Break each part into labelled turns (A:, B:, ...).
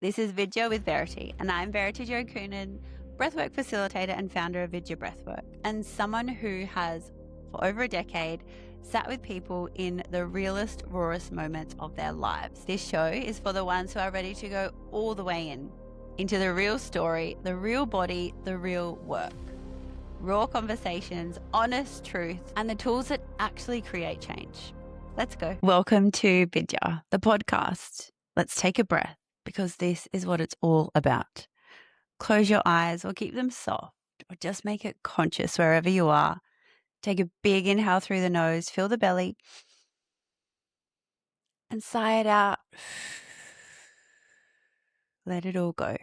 A: This is Vidya with Verity, and I'm Verity Coonan, breathwork facilitator and founder of Vidya Breathwork, and someone who has, for over a decade, sat with people in the realest, rawest moments of their lives. This show is for the ones who are ready to go all the way into the real story, the real body, the real work. Raw conversations, honest truth, and the tools that actually create change. Let's go. Welcome to Vidya, the podcast. Let's take a breath, because this is what it's all about. Close your eyes or keep them soft, or just make it conscious wherever you are. Take a big inhale through the nose, fill the belly, and sigh it out. Let it all go.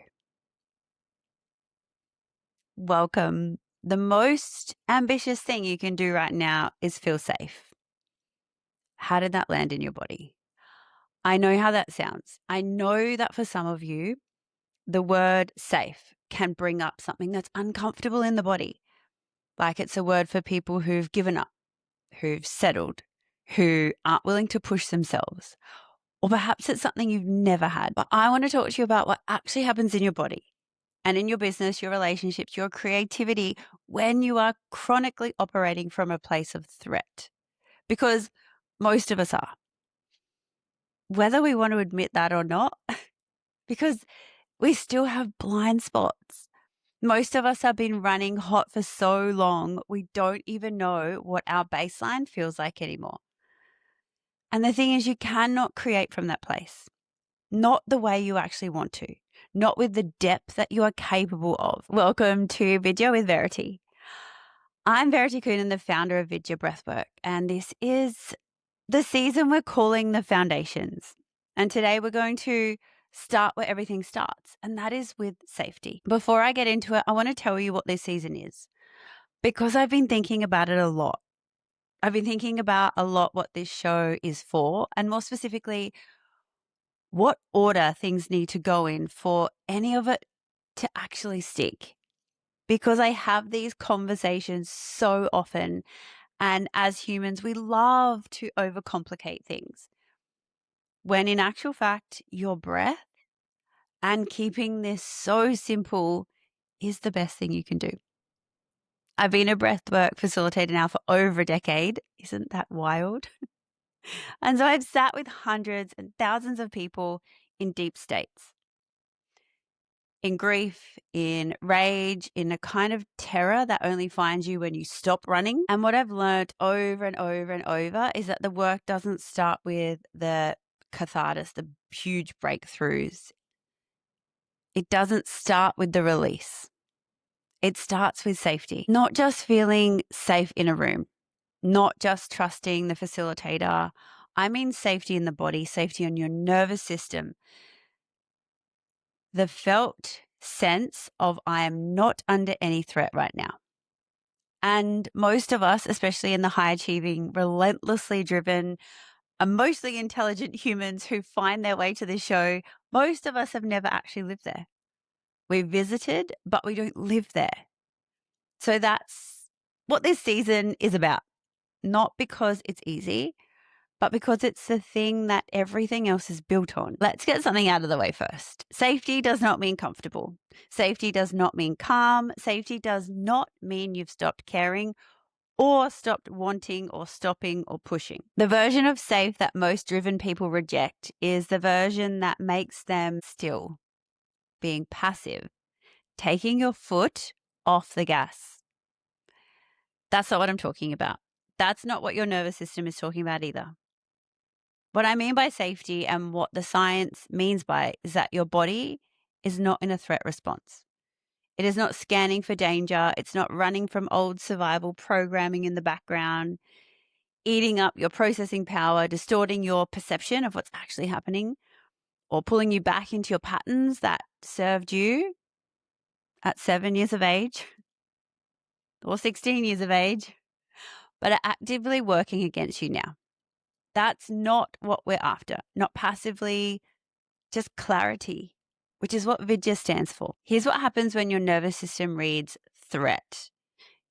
A: Welcome. The most ambitious thing you can do right now is feel safe. How did that land in your body? I know how that sounds. I know that for some of you, the word safe can bring up something that's uncomfortable in the body. Like it's a word for people who've given up, who've settled, who aren't willing to push themselves. Or perhaps it's something you've never had. But I want to talk to you about what actually happens in your body and in your business, your relationships, your creativity when you are chronically operating from a place of threat. Because most of us are. Whether we want to admit that or not, because we still have blind spots. Most of us have been running hot for so long, we don't even know what our baseline feels like anymore. And the thing is, you cannot create from that place, not the way you actually want to, not with the depth that you are capable of. Welcome to Vidya with Verity. I'm Verity Coonan, the founder of Vidya Breathwork, and this is the season we're calling the foundations. And today we're going to start where everything starts, and that is with safety. Before I get into it, I want to tell you what this season is, because I've been thinking about it a lot. I've been thinking about a lot what this show is for, and more specifically, what order things need to go in for any of it to actually stick. Because I have these conversations so often, and as humans, we love to overcomplicate things. When in actual fact, your breath and keeping this so simple is the best thing you can do. I've been a breathwork facilitator now for over a decade. Isn't that wild? And so I've sat with hundreds and thousands of people in deep states, in grief, in rage, in a kind of terror that only finds you when you stop running. And what I've learned over and over and over is that the work doesn't start with the catharsis, the huge breakthroughs. It doesn't start with the release. It starts with safety, not just feeling safe in a room, not just trusting the facilitator. I mean safety in the body, safety on your nervous system. The felt sense of I am not under any threat right now. And most of us, especially in the high achieving, relentlessly driven, emotionally intelligent humans who find their way to this show, most of us have never actually lived there. We visited, but we don't live there. So that's what this season is about. Not because it's easy, but because it's the thing that everything else is built on. Let's get something out of the way first. Safety does not mean comfortable. Safety does not mean calm. Safety does not mean you've stopped caring or stopped wanting or stopping or pushing. The version of safe that most driven people reject is the version that makes them still, being passive, taking your foot off the gas. That's not what I'm talking about. That's not what your nervous system is talking about either. What I mean by safety and what the science means by it is that your body is not in a threat response. It is not scanning for danger. It's not running from old survival programming in the background, eating up your processing power, distorting your perception of what's actually happening, or pulling you back into your patterns that served you at 7 years of age or 16 years of age, but are actively working against you now. That's not what we're after, not passively, just clarity, which is what Vidya stands for. Here's what happens when your nervous system reads threat.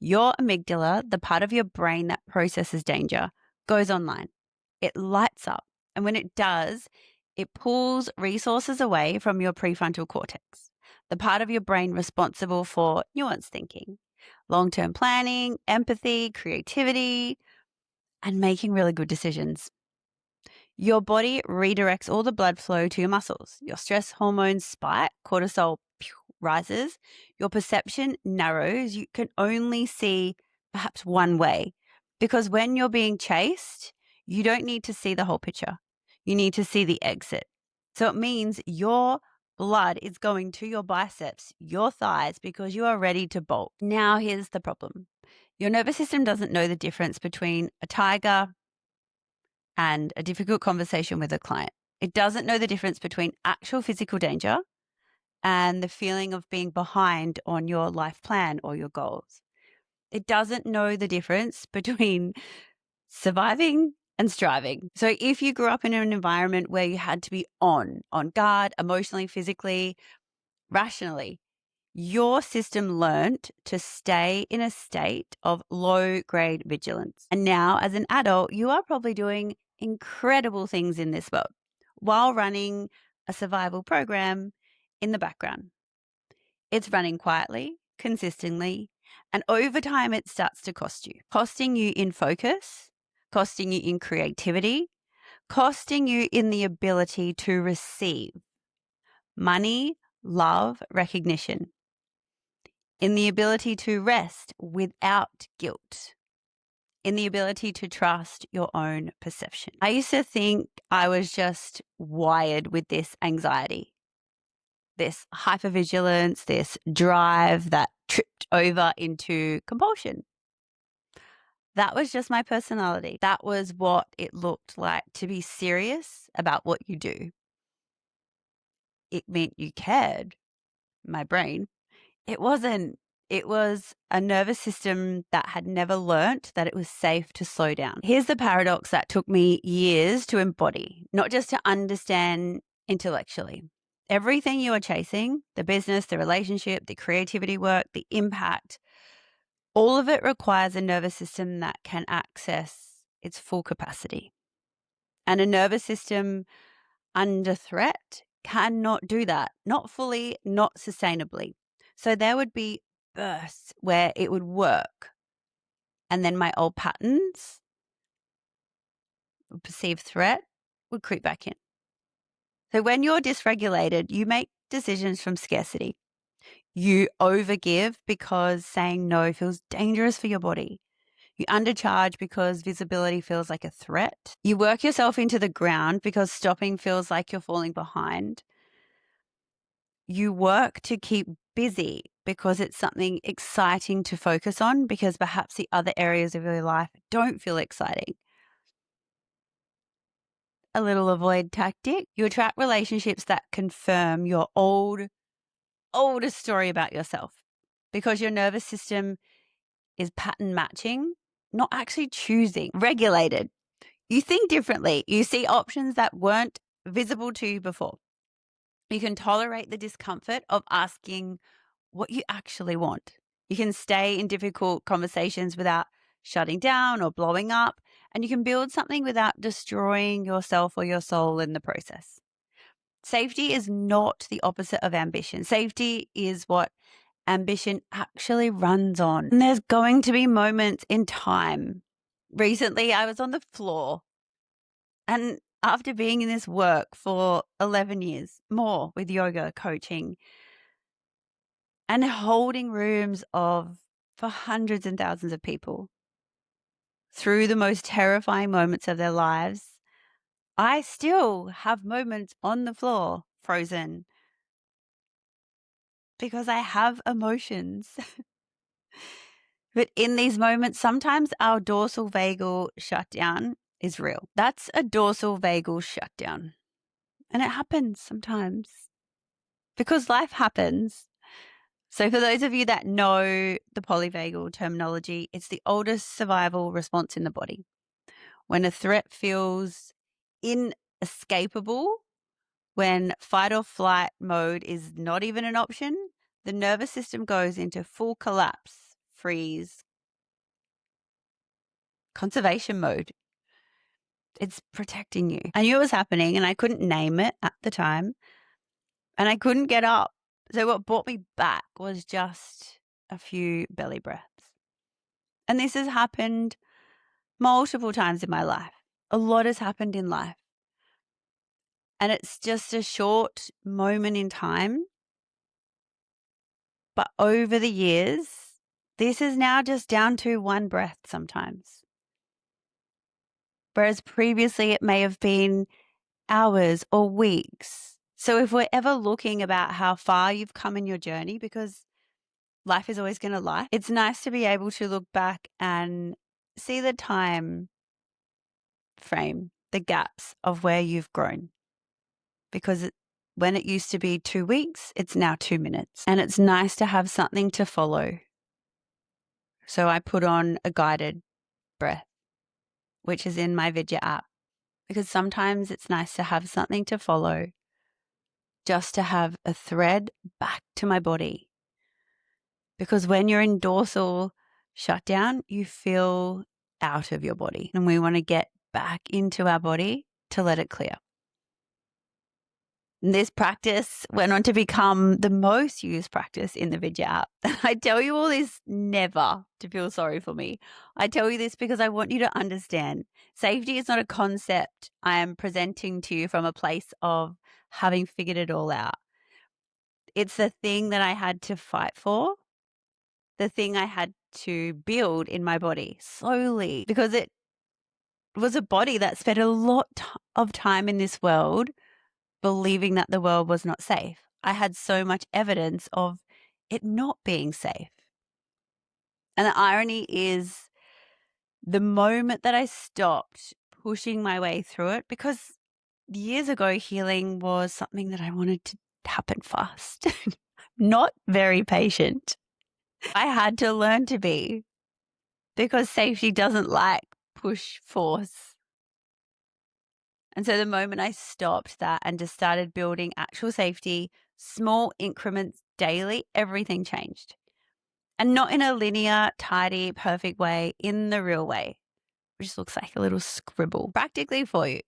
A: Your amygdala, the part of your brain that processes danger, goes online. It lights up. And when it does, It pulls resources away from your prefrontal cortex, the part of your brain responsible for nuanced thinking, long-term planning, empathy, creativity, and making really good decisions. Your body redirects all the blood flow to your muscles. Your stress hormones spike, cortisol rises, your perception narrows. You can only see perhaps one way because when you're being chased, you don't need to see the whole picture. You need to see the exit. So it means your blood is going to your biceps, your thighs, because you are ready to bolt. Now, here's the problem. Your nervous system doesn't know the difference between a tiger and a difficult conversation with a client. It doesn't know the difference between actual physical danger and the feeling of being behind on your life plan or your goals. It doesn't know the difference between surviving and striving. So if you grew up in an environment where you had to be on guard, emotionally, physically, rationally, your system learned to stay in a state of low-grade vigilance. And now, as an adult, you are probably doing incredible things in this world while running a survival program in the background. It's running quietly, consistently, and over time it starts to cost you. Costing you in focus, costing you in creativity, costing you in the ability to receive money, love, recognition, in the ability to rest without guilt, in the ability to trust your own perception. I used to think I was just wired with this anxiety, this hypervigilance, this drive that tripped over into compulsion. That was just my personality. That was what it looked like to be serious about what you do. It meant you cared, my brain. It wasn't. It was a nervous system that had never learnt that it was safe to slow down. Here's the paradox that took me years to embody, not just to understand intellectually. Everything you are chasing, the business, the relationship, the creativity work, the impact, all of it requires a nervous system that can access its full capacity. And a nervous system under threat cannot do that, not fully, not sustainably. So there would be bursts where it would work. And then my old patterns, perceived threat, would creep back in. So when you're dysregulated, you make decisions from scarcity. You overgive because saying no feels dangerous for your body. You undercharge because visibility feels like a threat. You work yourself into the ground because stopping feels like you're falling behind. You work to keep busy because it's something exciting to focus on because perhaps the other areas of your life don't feel exciting. A little avoid tactic. You attract relationships that confirm your oldest story about yourself because your nervous system is pattern matching, not actually choosing, regulated. You think differently. You see options that weren't visible to you before. You can tolerate the discomfort of asking what you actually want. You can stay in difficult conversations without shutting down or blowing up, and you can build something without destroying yourself or your soul in the process. Safety is not the opposite of ambition. Safety is what ambition actually runs on. And there's going to be moments in time. Recently, I was on the floor, and after being in this work for 11 years, more with yoga, coaching, and holding rooms for hundreds and thousands of people through the most terrifying moments of their lives, I still have moments on the floor frozen because I have emotions. But in these moments, sometimes our dorsal vagal shutdown is real. That's a dorsal vagal shutdown. And it happens sometimes because life happens. So for those of you that know the polyvagal terminology, it's the oldest survival response in the body. When a threat feels inescapable, when fight or flight mode is not even an option, the nervous system goes into full collapse, freeze, conservation mode. It's protecting you. I knew it was happening and I couldn't name it at the time and I couldn't get up. So what brought me back was just a few belly breaths. And this has happened multiple times in my life. A lot has happened in life. And it's just a short moment in time. But over the years, this is now just down to one breath sometimes. Whereas previously it may have been hours or weeks. So if we're ever looking about how far you've come in your journey, because life is always going to lie, it's nice to be able to look back and see the time frame, the gaps of where you've grown. Because when it used to be 2 weeks, it's now 2 minutes. And it's nice to have something to follow. So I put on a guided breath, which is in my Vidya app, because sometimes it's nice to have something to follow, just to have a thread back to my body. Because when you're in dorsal shutdown, you feel out of your body, and we want to get back into our body to let it clear. And this practice went on to become the most used practice in the Vidya app. I tell you all this never to feel sorry for me. I tell you this because I want you to understand safety is not a concept I am presenting to you from a place of having figured it all out. It's the thing that I had to fight for, the thing I had to build in my body slowly, because it was a body that spent a lot of time in this world believing that the world was not safe. I had so much evidence of it not being safe. And the irony is the moment that I stopped pushing my way through it, because years ago, healing was something that I wanted to happen fast, not very patient. I had to learn to be, because safety doesn't like push force. And so the moment I stopped that and just started building actual safety, small increments daily, everything changed. And not in a linear, tidy, perfect way, in the real way, which just looks like a little scribble. Practically for you,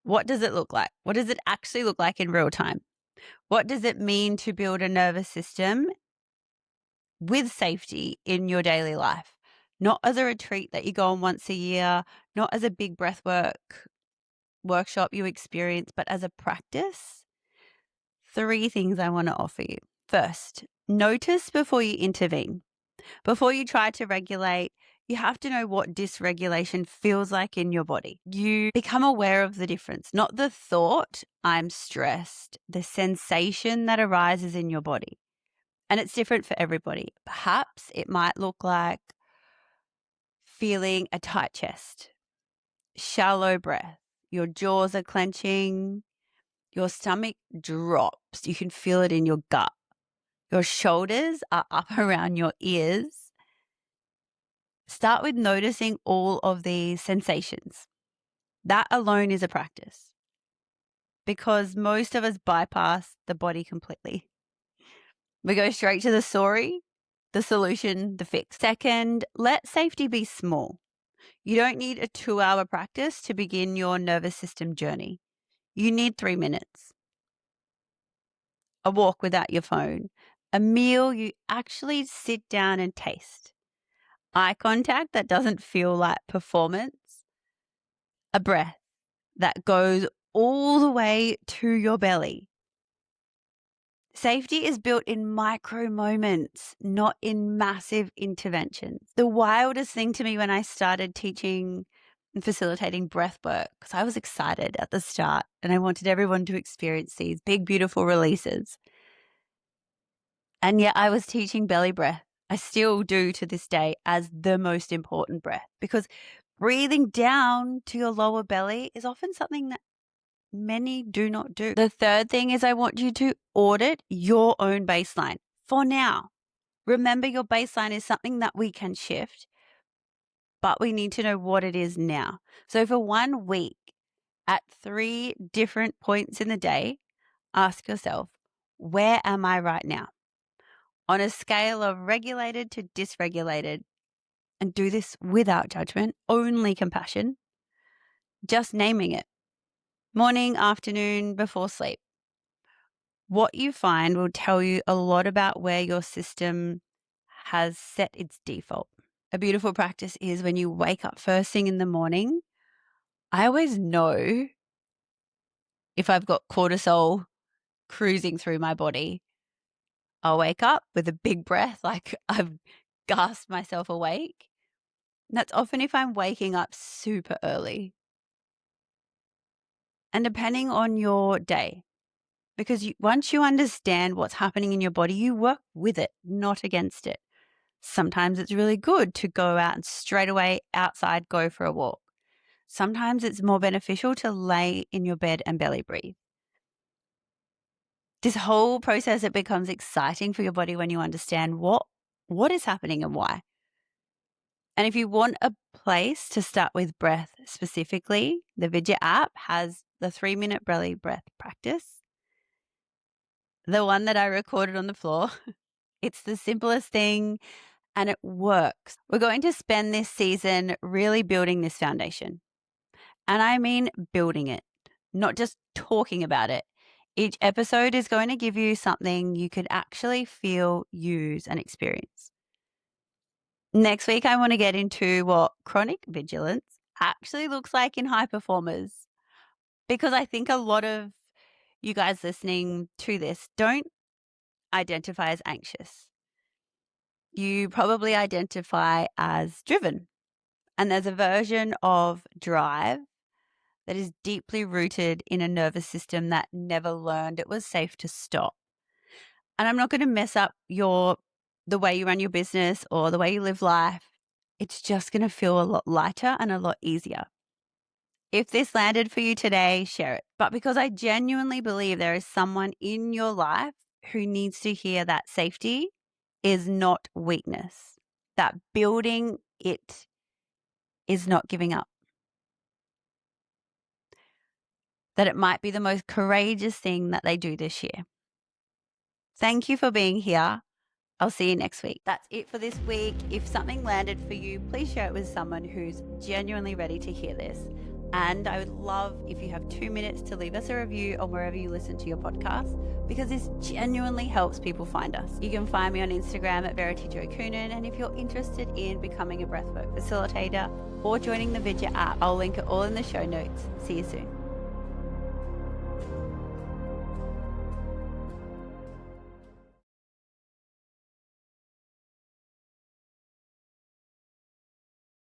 A: what does it look like? What does it actually look like in real time? What does it mean to build a nervous system with safety in your daily life? Not as a retreat that you go on once a year, not as a big breathwork workshop you experience, but as a practice. 3 things I want to offer you. First, notice before you intervene. Before you try to regulate, you have to know what dysregulation feels like in your body. You become aware of the difference, not the thought, I'm stressed, the sensation that arises in your body. And it's different for everybody. Perhaps it might look like feeling a tight chest, shallow breath, your jaws are clenching, your stomach drops. You can feel it in your gut. Your shoulders are up around your ears. Start with noticing all of these sensations. That alone is a practice, because most of us bypass the body completely. We go straight to the story, the solution, the fix. Second, let safety be small. You don't need a 2-hour practice to begin your nervous system journey. You need 3 minutes. A walk without your phone, a meal you actually sit down and taste, eye contact that doesn't feel like performance, a breath that goes all the way to your belly. Safety is built in micro moments, not in massive interventions. The wildest thing to me when I started teaching and facilitating breath work, because I was excited at the start and I wanted everyone to experience these big, beautiful releases. And yet I was teaching belly breath. I still do to this day as the most important breath, because breathing down to your lower belly is often something that many do not do. The third thing is I want you to audit your own baseline for now. Remember, your baseline is something that we can shift, but we need to know what it is now. So for 1 week, at 3 different points in the day, ask yourself, where am I right now? On a scale of regulated to dysregulated, and do this without judgment, only compassion. just naming it. Morning, afternoon, before sleep. What you find will tell you a lot about where your system has set its default. A beautiful practice is when you wake up first thing in the morning. I always know if I've got cortisol cruising through my body. I'll wake up with a big breath, like I've gasped myself awake. And that's often if I'm waking up super early. And depending on your day, because once you understand what's happening in your body, you work with it, not against it. Sometimes it's really good to go out and straight away outside, go for a walk. Sometimes it's more beneficial to lay in your bed and belly breathe. This whole process, it becomes exciting for your body when you understand what is happening and why. And if you want a place to start with breath specifically, the Vidya app has the 3-minute belly breath practice. The one that I recorded on the floor. It's the simplest thing and it works. We're going to spend this season really building this foundation. And I mean building it, not just talking about it. Each episode is going to give you something you could actually feel, use, and experience. Next week, I want to get into what chronic vigilance actually looks like in high performers, because I think a lot of you guys listening to this don't identify as anxious. You probably identify as driven. And there's a version of drive that is deeply rooted in a nervous system that never learned it was safe to stop. And I'm not going to mess up the way you run your business or the way you live life. It's just going to feel a lot lighter and a lot easier. If this landed for you today, share it. But because I genuinely believe there is someone in your life who needs to hear that safety is not weakness, that building it is not giving up, that it might be the most courageous thing that they do this year. Thank you for being here. I'll see you next week. That's it for this week. If something landed for you, please share it with someone who's genuinely ready to hear this. And I would love if you have 2 minutes to leave us a review on wherever you listen to your podcast, because this genuinely helps people find us. You can find me on Instagram at Verity Coonan. And if you're interested in becoming a breathwork facilitator or joining the Vidya app, I'll link it all in the show notes. See you soon.